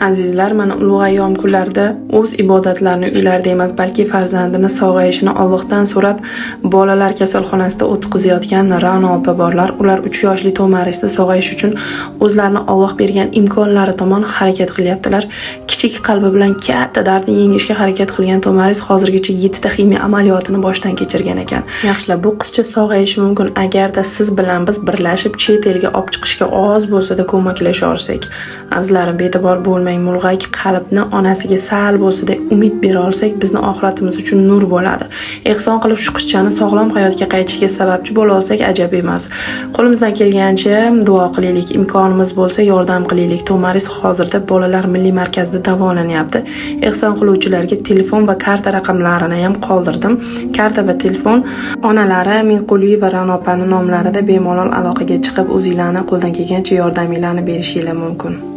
Azizlar, mana ulug' ayyom kunlarida o'z ibodatlarini uylarida emas, balki farzandini sog'ayishini Allohdan so'rab, bolalar kasalxonasida o'tkazayotgan Ra'no opa borlar. Ular 3 yoshli Tomarisni sog'ayish uchun o'zlarini Alloh bergan imkonlari tomon harakat qilyaptilar. Kichik qalbi bilan katta dardni yengishga harakat qilgan Tomaris hozirgacha 7 ta ximiya amaliyotini boshdan kechirgan ekan. Yaxshilab, bu qizcha sog'ayishi mumkin agarda siz bilan biz birlashib chet elga olib chiqishga oz bo'lsa-da ko'maklasha olsak. Azizlarim, be'tibor bo'lmang, mulg'ak qalbni onasiga sal bo'lsa-da umid bera olsak, bizni oxiratimiz uchun nur bo'ladi. Ehson qilib shu qizchani sog'lom hayotga qaytishiga sababchi bo'la olsak ajab emas. Qo'limizdan kelgancha duo qilaylik, imkonimiz bo'lsa yordam qilaylik. Tomaris hozirda bolalar milliy markazida davolanyapti. Ehson qiluvchilarga telefon va karta raqamlarini ham qoldirdim. Karta va telefon onalari Minquli va Ra'no opaning nomlarida bemalol aloqaga chiqib, o'zinglarni qo'ldan kelgancha yordaminglarni berishinglar mumkin.